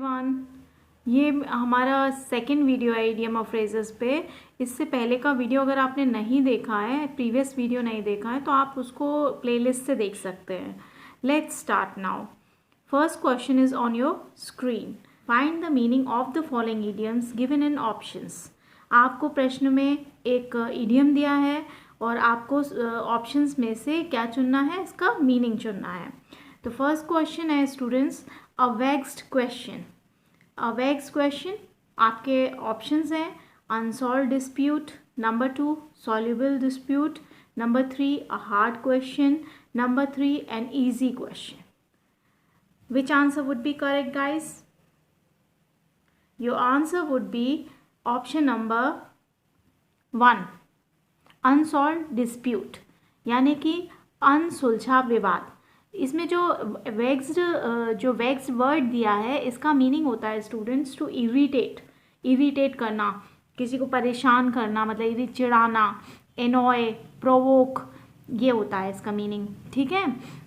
Everyone, ये हमारा second video है इडियम और फ्रेजेस पे। इससे पहले का वीडियो अगर आपने नहीं देखा है, प्रीवियस वीडियो नहीं देखा है, तो आप उसको प्लेलिस्ट से देख सकते हैं। Let's start now. First question is on your screen. Find the meaning of the following idioms given in options. आपको प्रश्न में एक इडियम दिया है और आपको ऑप्शंस में से क्या चुनना है, इसका मीनिंग चुनना है। तो फर्स्ट क्वेश्चन है students, a vexed question. A vexed question आपके ऑप्शंस हैं unsolved dispute, number 2 soluble dispute, number 3 a hard question, number 3 an easy question. Which answer would be correct guys? Your answer would be option number 1 unsolved dispute, यानी कि अनसुलझा विवाद। इसमें जो vexed word दिया है, इसका मीनिंग होता है स्टूडेंट्स टू इरिटेट करना, किसी को परेशान करना, मतलब चिढ़ाना, एनॉय, प्रोवोक, ये होता है इसका मीनिंग। ठीक है,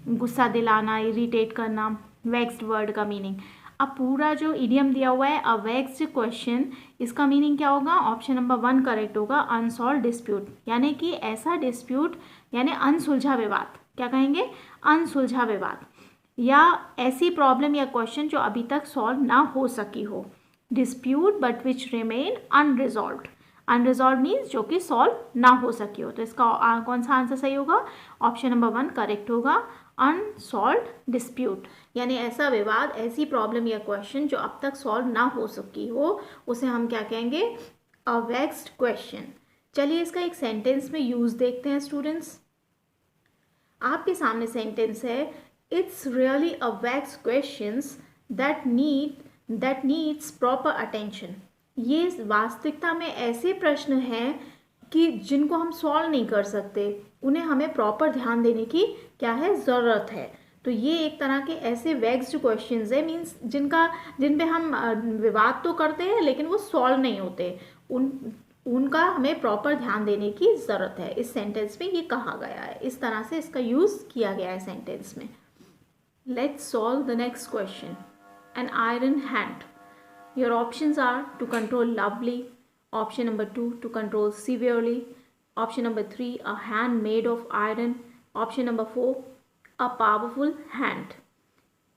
गुस्सा दिलाना, इरिटेट करना, वेक्स्ड वर्ड का मीनिंग। अब पूरा जो इडियम दिया हुआ है अ वेक्स्ड क्वेश्चन, इसका मीनिंग क्या होगा? ऑप्शन नंबर 1 करेक्ट होगा, अनसॉल्व डिस्प्यूट, यानी कि ऐसा डिस्प्यूट यानी अनसुलझा विवाद। क्या कहेंगे? अनसुलझा विवाद या ऐसी प्रॉब्लम या क्वेश्चन जो अभी तक सॉल्व ना हो सकी हो। Dispute but which remain unresolved. Unresolved means जो कि सॉल्व ना हो सकी हो। तो इसका कौन सा आंसर सही होगा? ऑप्शन नंबर 1 करेक्ट होगा, अनसॉल्व डिस्प्यूट, यानी ऐसा विवाद, ऐसी प्रॉब्लम या क्वेश्चन जो अब तक सॉल्व ना हो सकी हो, उसे हम क्या कहेंगे? अ वेक्स्ड क्वेश्चन। चलिए इसका एक सेंटेंस में यूज देखते हैं स्टूडेंट्स। आपके सामने सेंटेंस है, it's really a vexed questions that needs proper attention. ये वास्तविकता में ऐसे प्रश्न हैं कि जिनको हम सॉल्व नहीं कर सकते, उन्हें हमें प्रॉपर ध्यान देने की क्या है, ज़रूरत है। तो ये एक तरह के ऐसे वेक्स्ड क्वेश्चंस है, मीन्स जिन पे हम विवाद तो करते हैं लेकिन वो सॉल्व नहीं होते, उनका हमें प्रॉपर ध्यान देने की ज़रूरत है। इस सेंटेंस में ये कहा गया है, इस तरह से इसका यूज़ किया गया है सेंटेंस में। Let's solve the next question. An iron hand. Your options are to control lovely, option number 2 to control severely, option number 3 a hand made of iron, option number 4 a powerful hand.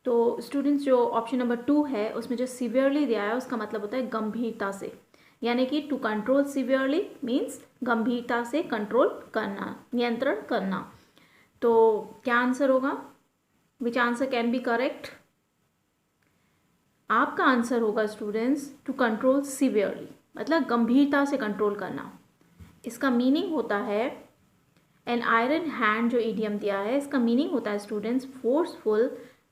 तो students, जो option number 2 है उसमें जो severely दिया है उसका मतलब होता है गंभीरता से, यानी कि टू कंट्रोल सीवियरली मीन्स गंभीरता से कंट्रोल करना, नियंत्रण करना। तो क्या आंसर होगा? विच आंसर कैन बी करेक्ट? आपका आंसर होगा स्टूडेंट्स टू कंट्रोल सीवियरली, मतलब गंभीरता से कंट्रोल करना। इसका मीनिंग होता है एन आयरन हैंड, जो इडियम दिया है इसका मीनिंग होता है students forceful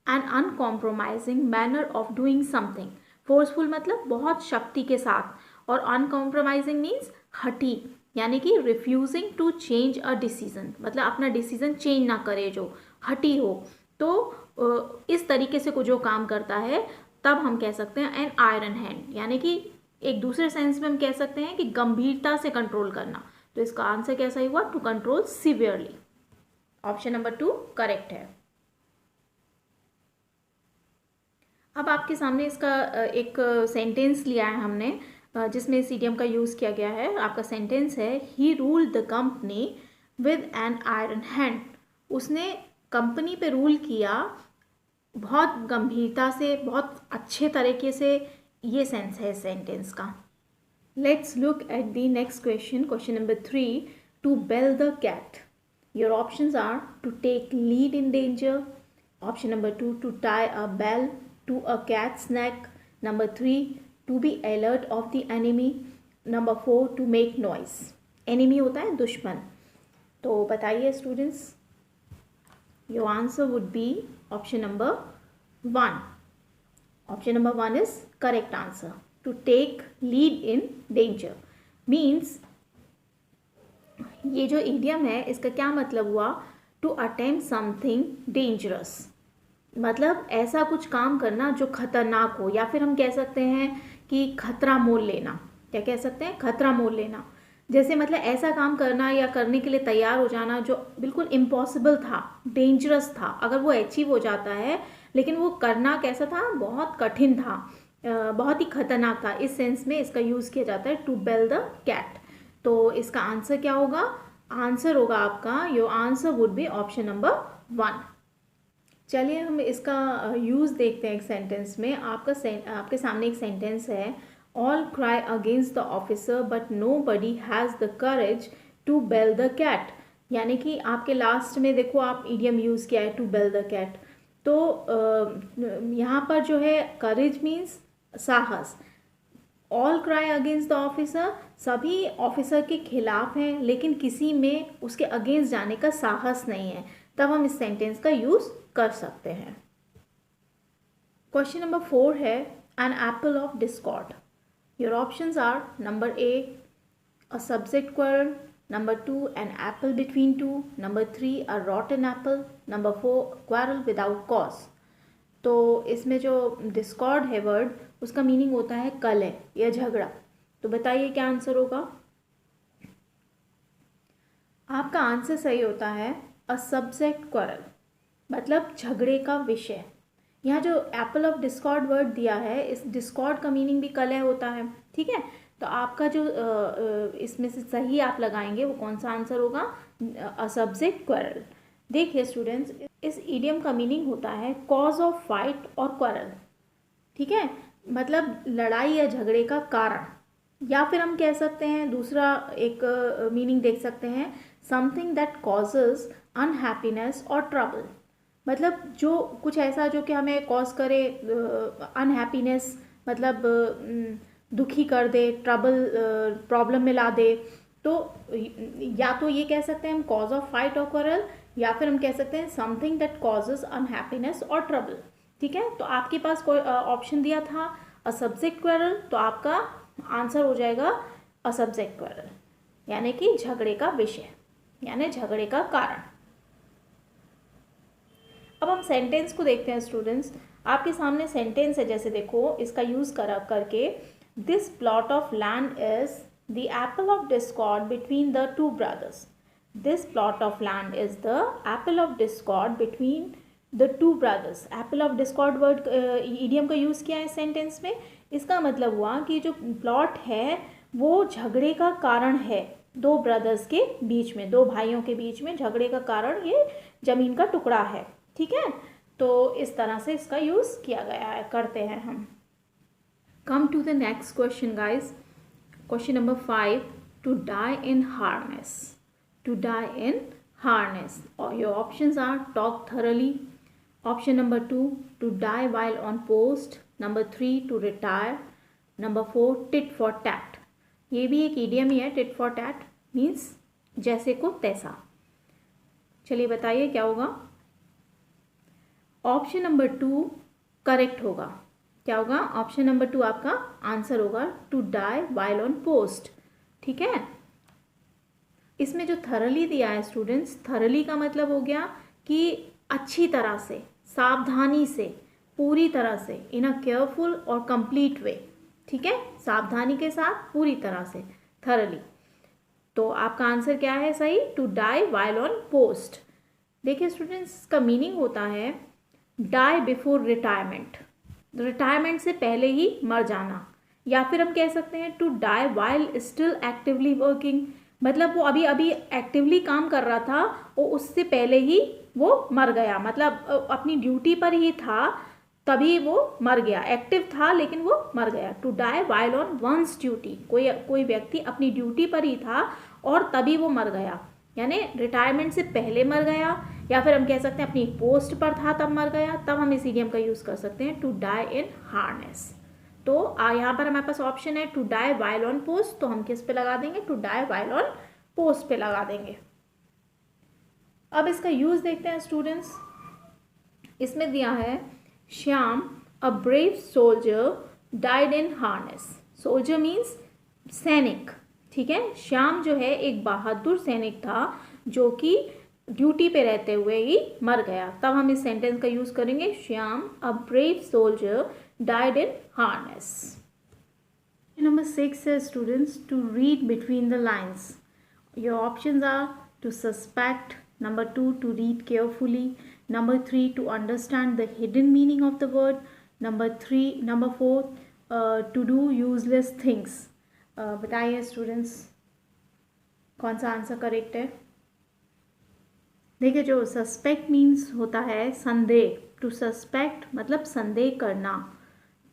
and uncompromising manner of doing something. Forceful मतलब बहुत शक्ति के साथ, और अनकॉम्प्रोमाइजिंग मीन्स हठी, यानी कि refusing to change a decision, मतलब अपना डिसीजन चेंज ना करे, जो हठी हो। तो इस तरीके से जो काम करता है, तब हम कह सकते हैं एन आयरन हैंड, यानी कि एक दूसरे सेंस में हम कह सकते हैं कि गंभीरता से कंट्रोल करना। तो इसका आंसर कैसा ही हुआ? To control severely. Option number 2 correct है। अब आपके सामने इसका एक सेंटेंस लिया है हमने, जिसमें इस इडियम का यूज़ किया गया है। आपका सेंटेंस है, he ruled the company with N iron hand. उसने कंपनी पे रूल किया बहुत गंभीरता से, बहुत अच्छे तरीके से। ये सेंस है इस सेंटेंस का। Let's look at the next question, question number 3, to bell the cat. Your options are to take lead in danger, option number 2 to tie a bell to a cat's neck, number 3 to be alert of the enemy, number 4 to make noise। enemy होता है दुश्मन। तो बताइए students, your answer would be option number 1। Option number 1 is correct answer. To take lead in danger means, ये जो idiom है इसका क्या मतलब हुआ? टू अटेम्प्ट समथिंग डेंजरस, मतलब ऐसा कुछ काम करना जो खतरनाक हो, या फिर हम कह सकते हैं कि खतरा मोल लेना। क्या कह सकते हैं? खतरा मोल लेना। जैसे मतलब ऐसा काम करना या करने के लिए तैयार हो जाना जो बिल्कुल इम्पॉसिबल था, डेंजरस था। अगर वो अचीव हो जाता है, लेकिन वो करना कैसा था? बहुत कठिन था। बहुत ही खतरनाक था, इस सेंस में इसका यूज़ किया जाता है टू बेल द कैट। तो इसका आंसर क्या होगा? आंसर होगा आपका, your answer would be option number 1। चलिए हम इसका यूज़ देखते हैं एक सेंटेंस में। आपके सामने एक सेंटेंस है, all cry against the officer but nobody has the courage to bell the cat. यानी कि आपके लास्ट में देखो आप इडियम यूज़ किया है टू बेल द कैट। तो यहाँ पर जो है करेज मीन्स साहस। All cry against the officer, सभी ऑफिसर के खिलाफ हैं लेकिन किसी में उसके अगेंस्ट जाने का साहस नहीं है, तब हम इस सेंटेंस का यूज़ कर सकते हैं। क्वेश्चन नंबर 4 है, an apple of discord. Your options are number A, a subject quarrel, number 2, an apple between two, number 3, a rotten apple, number 4, quarrel without cause. तो इसमें जो डिस्कॉर्ड है वर्ड, उसका मीनिंग होता है कलह या झगड़ा। तो बताइए क्या आंसर होगा? आपका आंसर सही होता है अ सब्जेक्ट क्वेरल, मतलब झगड़े का विषय। यहाँ जो एप्पल ऑफ डिस्कॉर्ड वर्ड दिया है, इस डिस्कॉर्ड का मीनिंग भी कलह होता है, ठीक है। तो आपका जो इसमें से सही आप लगाएंगे वो कौन सा आंसर होगा? अ सब्जेक्ट क्वेरल। देखिए स्टूडेंट्स, इस इडियम का मीनिंग होता है कॉज ऑफ फाइट और क्वेरल, ठीक है, मतलब लड़ाई या झगड़े का कारण। या फिर हम कह सकते हैं दूसरा एक मीनिंग देख सकते हैं, समथिंग दैट कॉजेज अनहैप्पीनेस और ट्रबल, मतलब जो कुछ ऐसा जो कि हमें कॉज करे अनहैप्पीनेस, मतलब दुखी कर दे, ट्रबल प्रॉब्लम में ला दे। तो या तो ये कह सकते हैं हम कॉज ऑफ फाइट और क्वारल, या फिर हम कह सकते हैं समथिंग दैट कॉजेज अनहैप्पीनेस और ट्रबल, ठीक है। तो आपके पास कोई ऑप्शन दिया था अ सब्जेक्ट क्वेरल, तो आपका आंसर हो जाएगा अ सब्जेक्ट क्वेरल, यानी कि झगड़े का विषय, यानी झगड़े का कारण। अब हम सेंटेंस को देखते हैं स्टूडेंट्स। आपके सामने सेंटेंस है, जैसे देखो इसका यूज करके, this plot of land is the Apple of Discord between the two brothers. This plot of land is the Apple of Discord between the two brothers. Apple of Discord word idiom का use किया है sentence में। इसका मतलब हुआ कि जो plot है वो झगड़े का कारण है, दो ब्रदर्स के बीच में, दो भाइयों के बीच में झगड़े का कारण ये जमीन का टुकड़ा है, ठीक है। तो इस तरह से इसका यूज किया गया है, करते हैं हम। Come to the next question guys. Question number 5, to die in harness. To die in harness, और your options are talk thoroughly, option number 2, to die while on post, number 3, to retire, number 4, tit for tat. ये भी एक idiom ही है, tit for TET means जैसे को तैसा। चलिए बताइए क्या होगा? ऑप्शन नंबर 2 करेक्ट होगा। क्या होगा? ऑप्शन नंबर 2 आपका आंसर होगा, to die while on post, ठीक है। इसमें जो थरली दिया है स्टूडेंट्स, थरली का मतलब हो गया कि अच्छी तरह से, सावधानी से, पूरी तरह से, इन अ केयरफुल और कंप्लीट वे, ठीक है, सावधानी के साथ, पूरी तरह से, थरली। तो आपका आंसर क्या है सही? To die while on post. देखिए स्टूडेंट्स, इसका मीनिंग होता है डाई बिफोर रिटायरमेंट, रिटायरमेंट से पहले ही मर जाना। या फिर हम कह सकते हैं to die while still actively working, मतलब वो अभी अभी एक्टिवली काम कर रहा था और उससे पहले ही वो मर गया, मतलब अपनी ड्यूटी पर ही था तभी वो मर गया, एक्टिव था लेकिन वो मर गया। To die while on one's duty, कोई व्यक्ति अपनी ड्यूटी पर ही था और तभी वो मर गया, यानी रिटायरमेंट से पहले मर गया। या फिर हम कह सकते हैं अपनी पोस्ट पर था तब मर गया, तब हम इस इडियम का यूज कर सकते हैं टू डाई इन हार्नेस। तो यहाँ पर हमारे पास ऑप्शन है to die while on post, तो हम किस पे लगा देंगे? To die while on post पे लगा देंगे। अब इसका यूज देखते हैं स्टूडेंट्स। इसमें दिया है Shyam a brave soldier died in harness. Soldier means सैनिक, ठीक है। श्याम जो है एक बहादुर सैनिक था जो कि ड्यूटी पे रहते हुए ही मर गया, तब हम इस सेंटेंस का यूज करेंगे, Shyam a brave soldier died in harness. Number 6 है students, to read between the lines. Your options are to suspect, number 2, to read carefully, number 3, to understand the hidden meaning of the word, number 4, to do useless things. बताइए students कौन सा answer correct है। देखिए जो suspect means होता है संदेह, to suspect मतलब संदेह करना,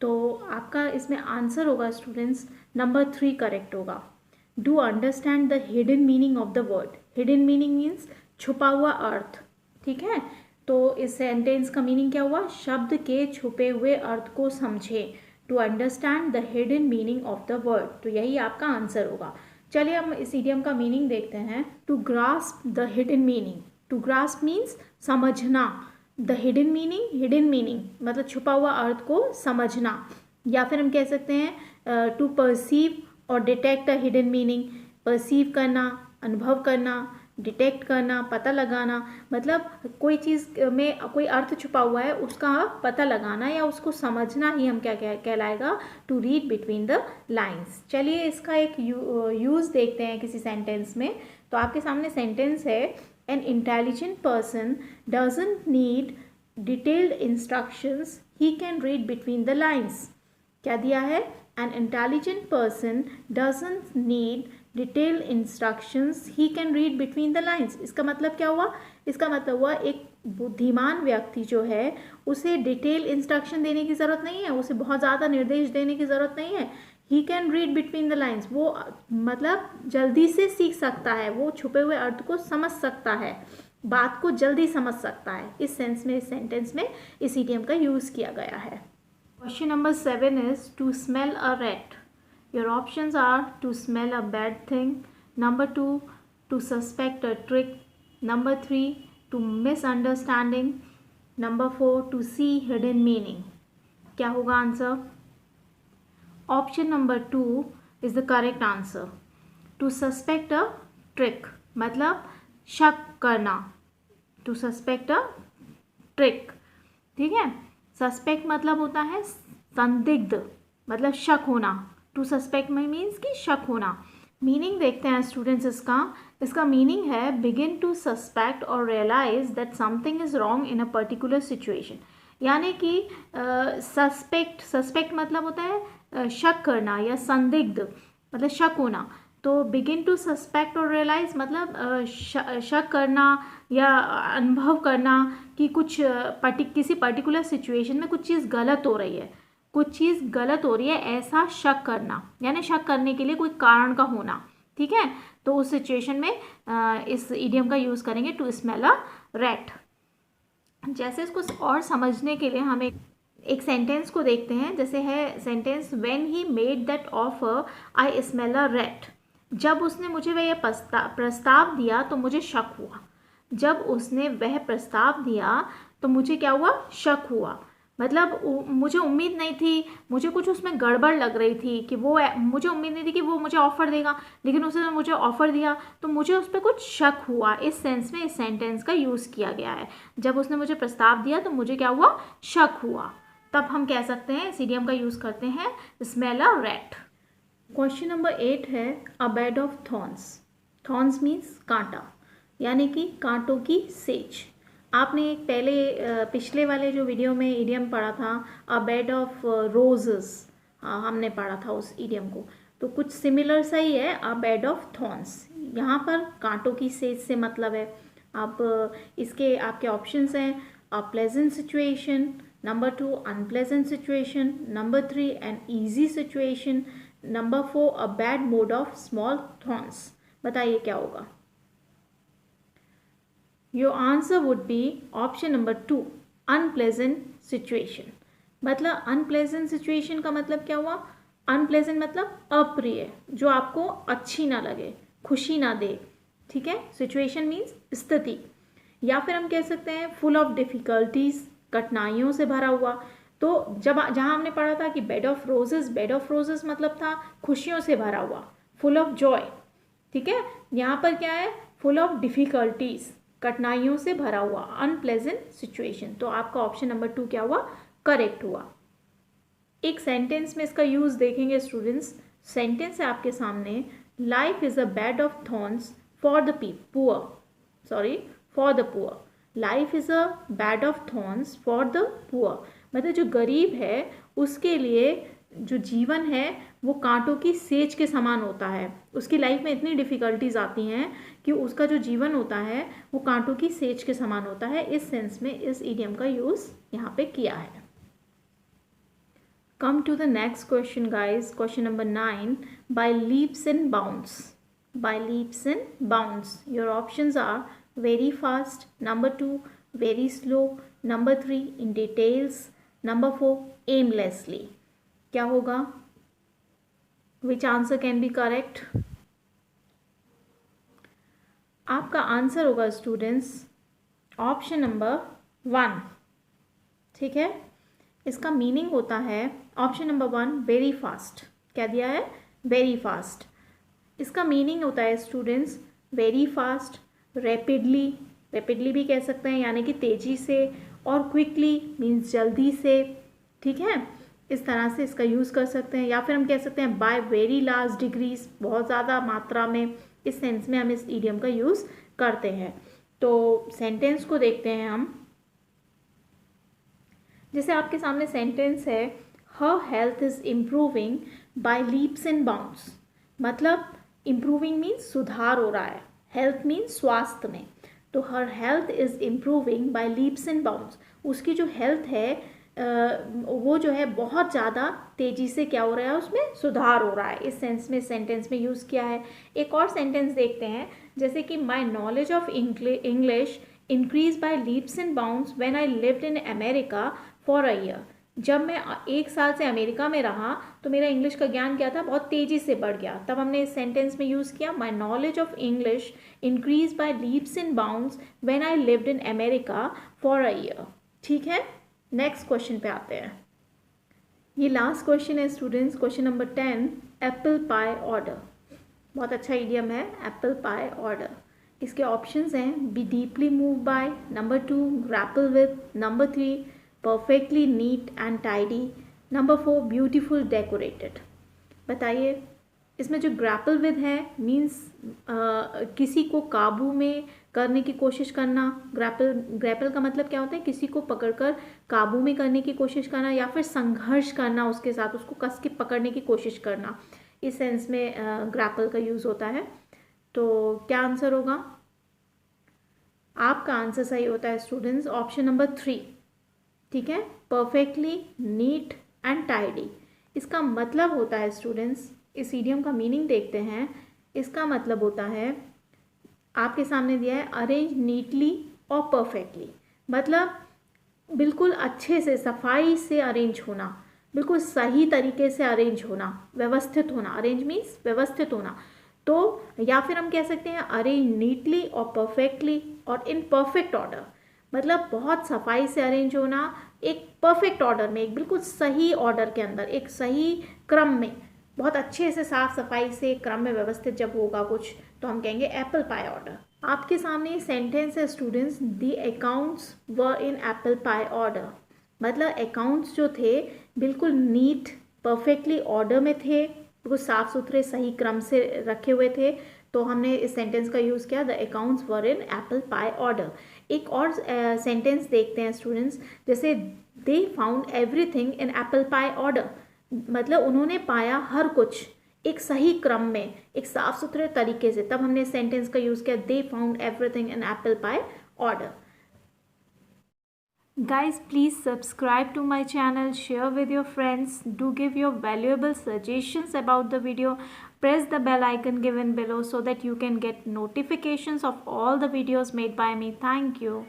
तो आपका इसमें आंसर होगा स्टूडेंट्स नंबर 3 करेक्ट होगा। Do understand the hidden meaning of the word. Hidden meaning means छुपा हुआ अर्थ, ठीक है। तो इस सेंटेंस का मीनिंग क्या हुआ, शब्द के छुपे हुए अर्थ को समझे, to understand the hidden meaning of the word, तो यही आपका आंसर होगा। चलिए हम इस इडियम का मीनिंग देखते हैं। To grasp the hidden meaning, to grasp means समझना, द हिडन मीनिंग मतलब छुपा हुआ अर्थ को समझना, या फिर हम कह सकते हैं टू परसीव और detect a hidden meaning. Perceive करना, अनुभव करना, डिटेक्ट करना, पता लगाना, मतलब कोई चीज़ में कोई अर्थ छुपा हुआ है उसका पता लगाना या उसको समझना ही हम क्या कहलाएगा, to read between the lines. चलिए इसका एक यूज़ देखते हैं किसी सेंटेंस में। तो आपके सामने सेंटेंस है, an intelligent person doesn't need detailed instructions, he can read between the lines. क्या दिया है, an intelligent person doesn't need detailed instructions, he can read between the lines. इसका मतलब क्या हुआ, इसका मतलब हुआ एक बुद्धिमान व्यक्ति जो है उसे डिटेल इंस्ट्रक्शन देने की ज़रूरत नहीं है, उसे बहुत ज़्यादा निर्देश देने की ज़रूरत नहीं है। He can read between the lines, वो मतलब जल्दी से सीख सकता है, वो छुपे हुए अर्थ को समझ सकता है, बात को जल्दी समझ सकता है। इस सेंस में, इस सेंटेंस में इस इडियम का यूज़ किया गया है। Question number 7 is to smell a rat. Your options are to smell a bad thing, number 2 to suspect a trick, number 3 to misunderstanding, number 4 to see hidden meaning। क्या होगा answer, option number 2 is the correct answer. To suspect a trick मतलब शक करना, to suspect a trick, ठीक है। Suspect मतलब होता है संदिग्ध, मतलब शक होना, टू सस्पेक्ट में मीन्स कि शक होना। मीनिंग देखते हैं स्टूडेंट्स इसका मीनिंग है बिगिन टू सस्पेक्ट और realise that something is wrong in a particular situation. यानी कि सस्पेक्ट मतलब होता है शक करना या संदिग्ध मतलब शक होना। तो बिगिन टू सस्पेक्ट और रियलाइज मतलब शक करना या अनुभव करना कि किसी पर्टिकुलर सिचुएशन में कुछ चीज़ गलत हो रही है, कुछ चीज़ गलत हो रही है ऐसा शक करना, यानी शक करने के लिए कोई कारण का होना, ठीक है। तो उस सिचुएशन में इस इडियम का यूज़ करेंगे टू स्मेल अ रैट। जैसे इसको और समझने के लिए हम एक सेंटेंस को देखते हैं। जैसे है sentence, when he made that offer I smell a rat. जब उसने मुझे वह प्रस्ताव दिया तो मुझे शक हुआ। जब उसने वह प्रस्ताव दिया तो मुझे क्या हुआ, शक हुआ। मतलब मुझे उम्मीद नहीं थी, मुझे कुछ उसमें गड़बड़ लग रही थी कि मुझे उम्मीद नहीं थी कि वो मुझे ऑफ़र देगा, लेकिन उसने मुझे ऑफ़र दिया तो मुझे उस पर कुछ शक हुआ। इस सेंस में इस सेंटेंस का यूज़ किया गया है। जब उसने मुझे प्रस्ताव दिया तो मुझे क्या हुआ, शक हुआ। तब हम कह सकते हैं, इस इडियम का यूज़ करते हैं smell a rat. Question number 8 है a bed of thorns. Thorns means कांटा, यानी कि कांटों की सेज। आपने एक पिछले वाले जो वीडियो में इडियम पढ़ा था अ बेड ऑफ रोजेस, हमने पढ़ा था उस इडियम को। तो कुछ सिमिलर सा ही है अ बेड ऑफ थॉर्न्स। यहाँ पर कांटों की सेज से मतलब है। अब इसके आपके ऑप्शंस हैं a pleasant situation, number 2 unpleasant situation, number 3 an easy situation, number 4 a bad mode of small thorns. बताइए क्या होगा। Your answer would be option number 2 unpleasant situation. मतलब अनप्लेजेंट सिचुएशन का मतलब क्या हुआ, अनप्लेजेंट मतलब अप्रिय, जो आपको अच्छी ना लगे, खुशी ना दे, ठीक है। सिचुएशन मीन्स स्थिति। या फिर हम कह सकते हैं फुल ऑफ डिफिकल्टीज, कठिनाइयों से भरा हुआ। तो जहाँ हमने पढ़ा था कि बेड ऑफ रोजेस मतलब था खुशियों से भरा हुआ, फुल ऑफ जॉय, ठीक है। यहाँ पर क्या है, फुल ऑफ डिफिकल्टीज, कठिनाइयों से भरा हुआ, अनप्लेजेंट सिचुएशन। तो आपका ऑप्शन नंबर 2 क्या हुआ, करेक्ट हुआ। एक सेंटेंस में इसका यूज देखेंगे स्टूडेंट्स। सेंटेंस है आपके सामने, life is a bed of thorns for the poor. Life is a bed of thorns for the poor, मतलब जो गरीब है उसके लिए जो जीवन है वो कांटों की सेज के समान होता है, उसकी लाइफ में इतनी डिफ़िकल्टीज आती हैं कि उसका जो जीवन होता है वो कांटों की सेज के समान होता है। इस सेंस में इस इडियम का यूज़ यहाँ पे किया है। Come to the next question, guys. Question number 9. By leaps and bounds. By leaps and bounds. Your options are very fast. Number 2, very slow. Number 3, in details. Number 4, aimlessly. क्या होगा? Which answer can be correct? आपका answer होगा students option number 1। ठीक है, इसका meaning होता है option number 1 very fast. क्या दिया है? Very fast. इसका मीनिंग होता है students very fast, rapidly, rapidly भी कह सकते हैं यानी कि तेज़ी से, और क्विकली मीन्स जल्दी से। ठीक है, इस तरह से इसका यूज़ कर सकते हैं। या फिर हम कह सकते हैं बाय वेरी लार्ज डिग्रीज, बहुत ज़्यादा मात्रा में। इस सेंस में हम इस इडियम का यूज़ करते हैं। तो सेंटेंस को देखते हैं हम। जैसे आपके सामने सेंटेंस है, her health is improving by leaps and bounds. मतलब इम्प्रूविंग मीन्स सुधार हो रहा है, हेल्थ मीन्स स्वास्थ्य में। तो her health is improving by leaps and bounds. उसकी जो हेल्थ है वो जो है बहुत ज़्यादा तेज़ी से क्या हो रहा है, उसमें सुधार हो रहा है। इस सेंस में सेंटेंस में यूज़ किया है। एक और सेंटेंस देखते हैं, जैसे कि माई knowledge of English increase by leaps and bounds when I lived in America for a year. जब मैं 1 साल से अमेरिका में रहा तो मेरा इंग्लिश का ज्ञान क्या था, बहुत तेज़ी से बढ़ गया। तब हमने इस सेंटेंस में यूज़ किया my knowledge of English increase by leaps and bounds when I lived in America for a year. ठीक है, नेक्स्ट क्वेश्चन पे आते हैं। ये लास्ट क्वेश्चन है students, question number 10, apple pie order. बहुत अच्छा इडियम है एप्पल पाई ऑर्डर। इसके ऑप्शंस हैं be deeply move by, number 2 grapple with, number 3 perfectly neat and tidy, number 4 beautiful decorated. बताइए, इसमें जो ग्रैपल विद है मीन्स किसी को काबू में करने की कोशिश करना। ग्रैपल का मतलब क्या होता है, किसी को पकड़कर काबू में करने की कोशिश करना या फिर संघर्ष करना उसके साथ, उसको कस के पकड़ने की कोशिश करना। इस सेंस में ग्रैपल का यूज़ होता है। तो क्या आंसर होगा? आपका आंसर सही होता है स्टूडेंट्स ऑप्शन नंबर 3। ठीक है, परफेक्टली नीट एंड टाइडी। इसका मतलब होता है स्टूडेंट्स, इस इडियम का मीनिंग देखते हैं। इसका मतलब होता है, आपके सामने दिया है अरेंज नीटली और परफेक्टली। मतलब बिल्कुल अच्छे से, सफाई से अरेंज होना, बिल्कुल सही तरीके से अरेंज होना, व्यवस्थित होना। अरेंज मीन्स व्यवस्थित होना। तो या फिर हम कह सकते हैं अरेंज नीटली और परफेक्टली और इन परफेक्ट ऑर्डर। मतलब बहुत सफाई से अरेंज होना, एक परफेक्ट ऑर्डर में, एक बिल्कुल सही ऑर्डर के अंदर, एक सही क्रम में, बहुत अच्छे से साफ सफाई से क्रम में व्यवस्थित जब होगा कुछ, तो हम कहेंगे एप्पल पाई ऑर्डर। आपके सामने सेंटेंस है students, the accounts were in Apple pie order. मतलब अकाउंट्स जो थे बिल्कुल नीट परफेक्टली ऑर्डर में थे, बिल्कुल साफ सुथरे सही क्रम से रखे हुए थे। तो हमने इस सेंटेंस का यूज़ किया, the accounts were in Apple pie order. एक और सेंटेंस देखते हैं स्टूडेंट्स, जैसे they found everything in Apple pie order. मतलब उन्होंने पाया हर कुछ एक सही क्रम में, एक साफ सुथरे तरीके से। तब हमने सेंटेंस का यूज़ किया, they found everything in Apple pie order. Guys, please subscribe to my channel, share with your friends, do give your valuable suggestions about the video, press the bell icon given below so that you can get notifications of all the videos made by me. Thank you.